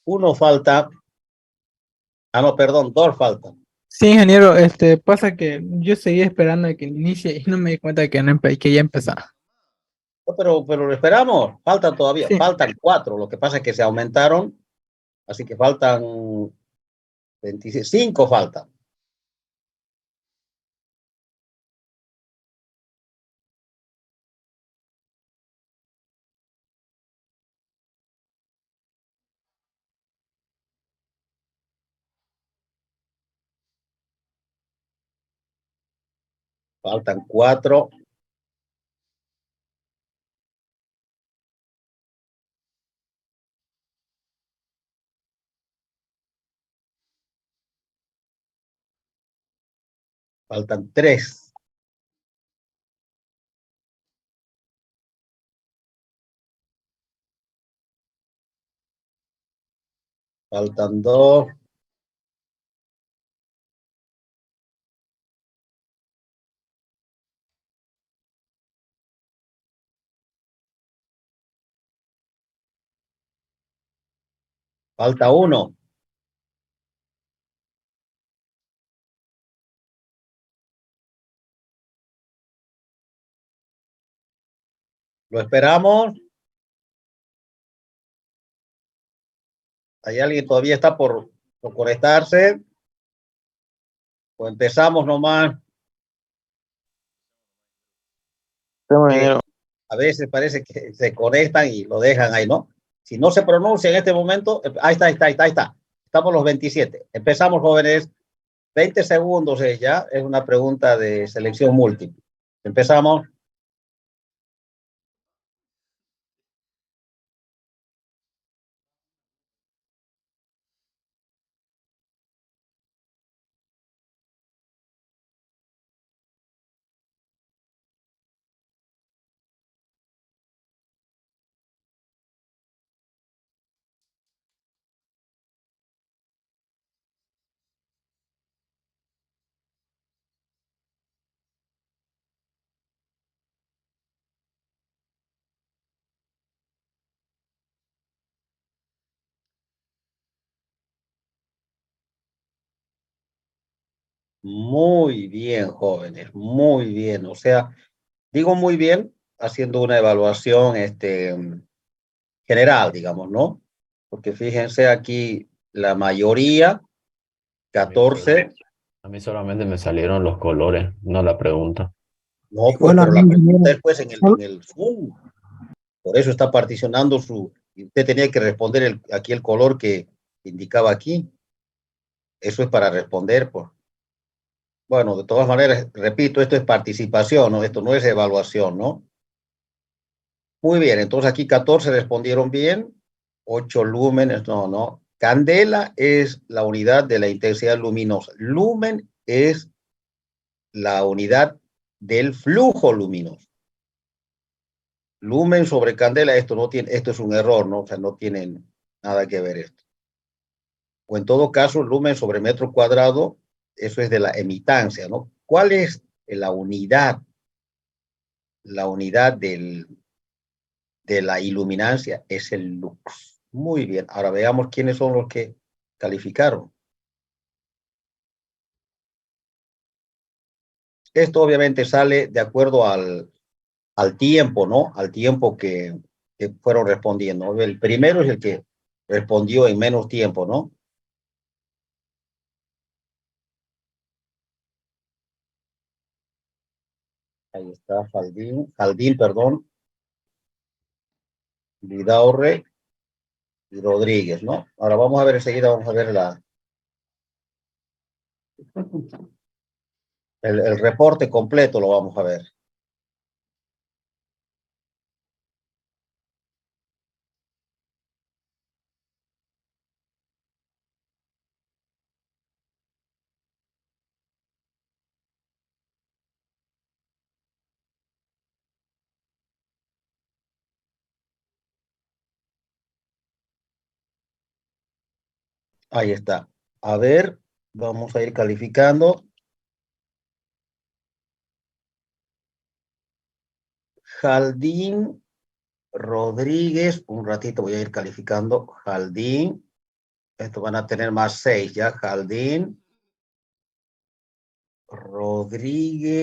Uno falta. Ah, no, perdón, 2 faltan. Sí, ingeniero, pasa que yo seguía esperando a que inicie y no me di cuenta que, que ya empezaba. No, pero lo esperamos, faltan todavía, Sí, faltan 4. Lo que pasa es que se aumentaron, así que faltan 25 faltan. Faltan 4. Faltan 3. Faltan dos. Falta uno. ¿Lo esperamos? ¿Hay alguien todavía está por conectarse? ¿O empezamos nomás? Estamos, ingeniero. A veces parece que se conectan y lo dejan ahí, ¿no? Si no se pronuncia en este momento, ahí está. Estamos los 27. Empezamos, jóvenes. 20 segundos es ya. Es una pregunta de selección múltiple. Empezamos. Muy bien, jóvenes, muy bien. O sea, digo muy bien haciendo una evaluación general, digamos, ¿no? Porque fíjense aquí, la mayoría, A mí, solo- 14, a mí solamente me salieron los colores, no la pregunta. no, pues, Hola, pero la pregunta ingeniero. es pues en el Zoom. Por eso está particionando su, y usted tenía que responder aquí el color que indicaba aquí. Eso es para responder, pues. Bueno, de todas maneras, repito, esto es participación, ¿no? Esto no es evaluación, ¿no? Muy bien, entonces aquí 14 respondieron bien, 8 lúmenes, no. Candela es la unidad de la intensidad luminosa. Lumen es la unidad del flujo luminoso. Lumen sobre candela, esto no tiene, esto es un error, ¿no? O sea, no tienen nada que ver esto. O en todo caso, lumen sobre metro cuadrado, eso es de la emitancia, ¿no? ¿Cuál es la unidad? La unidad de la iluminancia es el lux. Muy bien, ahora veamos quiénes son los que calificaron. Esto obviamente sale de acuerdo al tiempo, ¿no? Al tiempo que fueron respondiendo. El primero es el que respondió en menos tiempo, ¿no? Ahí está Jaldín, perdón, Vidaurre y Rodríguez, ¿no? Ahora vamos a ver enseguida, vamos a ver el reporte completo, lo vamos a ver. Ahí está. A ver, vamos a ir calificando. Jaldín Rodríguez, un ratito voy a ir calificando. Jaldín, estos van a tener más 6 ya. Jaldín Rodríguez,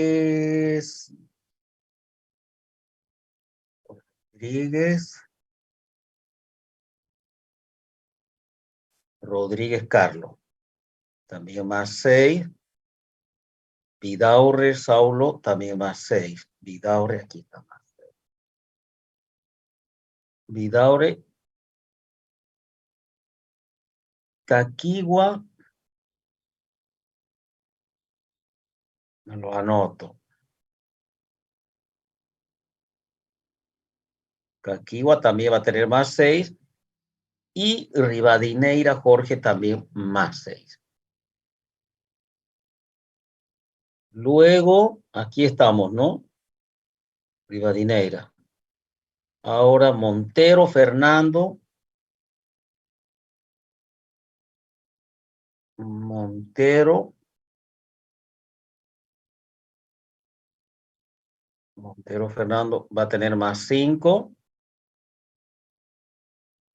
Rodríguez Carlos, también más 6. Vidaurre Saulo, también más 6. Vidaurre, aquí está más 6. Vidaurre Caquigua, lo anoto. Caquigua también va a tener más 6. Y Rivadineira Jorge también más 6. Luego, aquí estamos, ¿no? Rivadineira. Ahora Montero Fernando Montero. Montero Fernando va a tener más 5.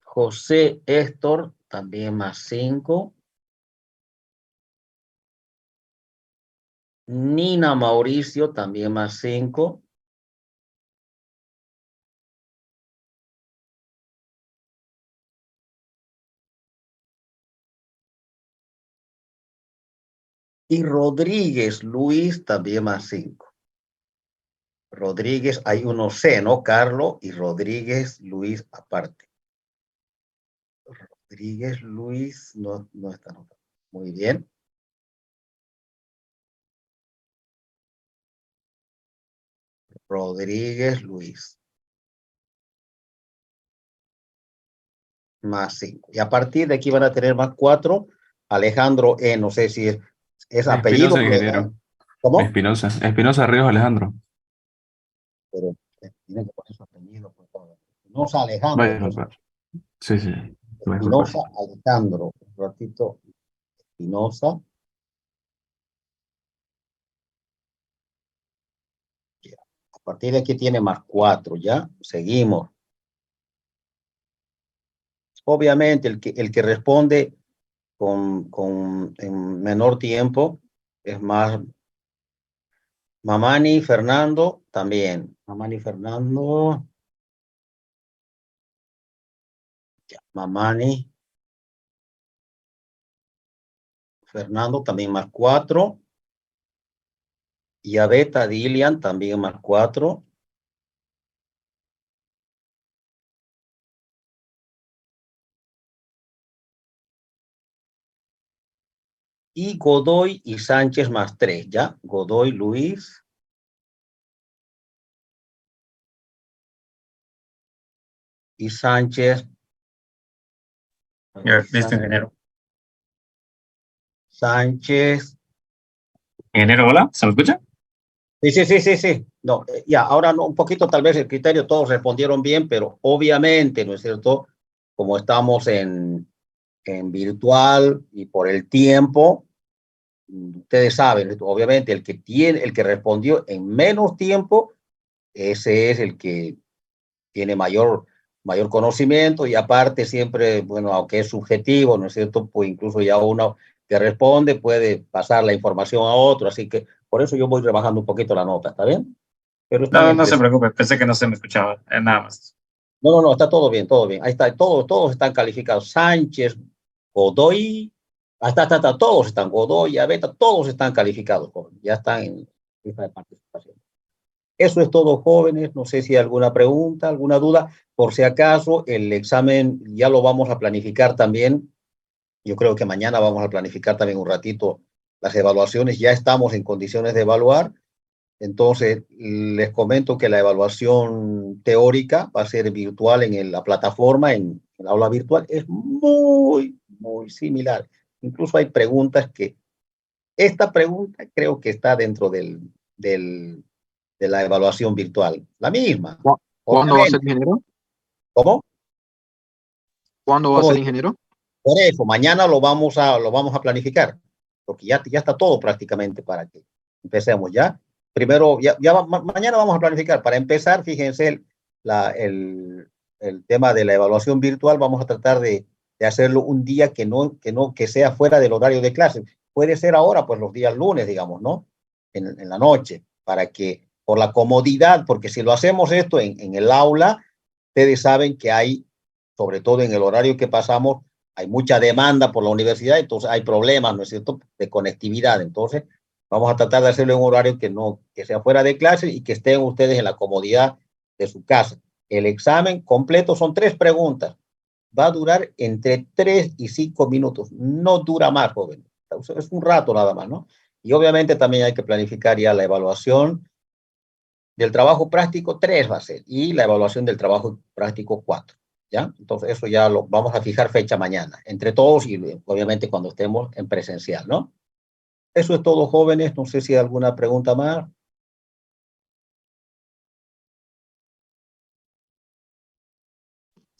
José Héctor también más 5. Nina Mauricio también más 5. Y Rodríguez Luis también más 5. Rodríguez, hay uno C, ¿no? Carlos y Rodríguez Luis aparte. Rodríguez Luis no está anotado. Muy bien. Rodríguez Luis. Más 5. Y a partir de aquí van a tener más 4. Alejandro E, no sé si es apellido. Espinosa, ingeniero. ¿Cómo? Espinosa. Espinosa Ríos Alejandro. Pero tiene que poner su apellido, por favor. Espinosa Alejandro. Voy a disculpar. Sí, sí. Voy a disculpar. Espinosa Alejandro. Un ratito. Espinosa. Ya. A partir de aquí tiene más 4, ¿ya? Seguimos. Obviamente, el que responde en menor tiempo es más. Mamani Fernando también. Mamani Fernando. Ya. Mamani Fernando también más 4. Y Abeta Dilian también más 4. Y Godoy y Sánchez más 3, ¿ya? Godoy Luis. Y Sánchez. Ya, listo, ingeniero. Sánchez. Ingeniero, hola, ¿se me escucha? Sí. No, ya, ahora no, un poquito tal vez el criterio, todos respondieron bien, pero obviamente, ¿no es cierto? Como estamos en virtual y por el tiempo, ustedes saben, obviamente el que respondió en menos tiempo, ese es el que tiene mayor conocimiento y aparte siempre, bueno, aunque es subjetivo, ¿no es cierto? Pues incluso ya uno que responde puede pasar la información a otro, así que por eso yo voy rebajando un poquito la nota, ¿está bien? Pero están No, no se entre... preocupe, pensé que no se me escuchaba, nada más. No, está todo bien, todo bien. Ahí está, todos están calificados. Sánchez, Godoy, todos están, Godoy, Abeta, todos están calificados, jóvenes. Ya están en lista de participación. Eso es todo, jóvenes. No sé si hay alguna pregunta, alguna duda. Por si acaso, el examen ya lo vamos a planificar también. Yo creo que mañana vamos a planificar también un ratito las evaluaciones. Ya estamos en condiciones de evaluar. Entonces, les comento que la evaluación teórica va a ser virtual en la plataforma, en el aula virtual. Es muy similar. Incluso hay preguntas que, esta pregunta creo que está dentro de la evaluación virtual. La misma. ¿Cuándo va a ser, Obviamente. ingeniero? ¿Cómo? ¿Cuándo va a ser, ingeniero? Por eso, mañana lo vamos a planificar, porque ya está todo prácticamente para que empecemos ya. Primero, mañana vamos a planificar. Para empezar, fíjense, el tema de la evaluación virtual, vamos a tratar de hacerlo un día que sea fuera del horario de clase. Puede ser ahora, pues los días lunes, digamos, ¿no? En la noche, para que, por la comodidad, porque si lo hacemos esto en el aula, ustedes saben que hay, sobre todo en el horario que pasamos, hay mucha demanda por la universidad, entonces hay problemas, ¿no es cierto?, de conectividad. Entonces, vamos a tratar de hacerlo en un horario que sea fuera de clase y que estén ustedes en la comodidad de su casa. El examen completo son 3 preguntas. Va a durar entre 3 y 5 minutos. No dura más, joven. Es un rato nada más, ¿no? Y obviamente también hay que planificar ya la evaluación del trabajo práctico, 3 va a ser, y la evaluación del trabajo práctico, 4. ¿Ya? Entonces, eso ya lo vamos a fijar fecha mañana, entre todos y obviamente cuando estemos en presencial, ¿no? Eso es todo, jóvenes. No sé si hay alguna pregunta más.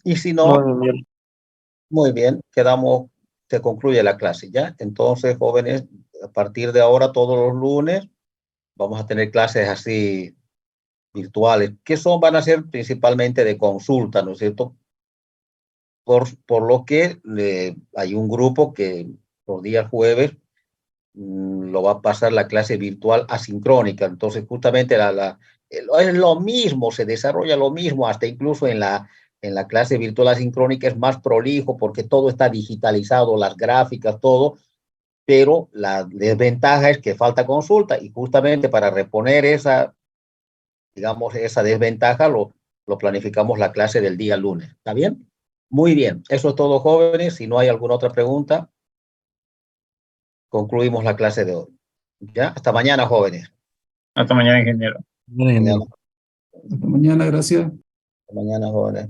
Y si no, No, ingeniero. muy bien, se concluye la clase, ¿ya? Entonces, jóvenes, a partir de ahora, todos los lunes, vamos a tener clases así virtuales, que van a ser principalmente de consulta, ¿no es cierto? Por lo que hay un grupo que los días jueves lo va a pasar la clase virtual asincrónica. Entonces, justamente es lo mismo, se desarrolla lo mismo, hasta incluso en la clase virtual asincrónica es más prolijo porque todo está digitalizado, las gráficas, todo, pero la desventaja es que falta consulta y justamente para reponer esa, digamos, esa desventaja lo planificamos la clase del día lunes. ¿Está bien? Muy bien. Eso es todo, jóvenes. Si no hay alguna otra pregunta, concluimos la clase de hoy. ¿Ya? Hasta mañana, jóvenes. Hasta mañana, ingeniero. Mañana, Hasta mañana, gracias. hasta mañana, jóvenes.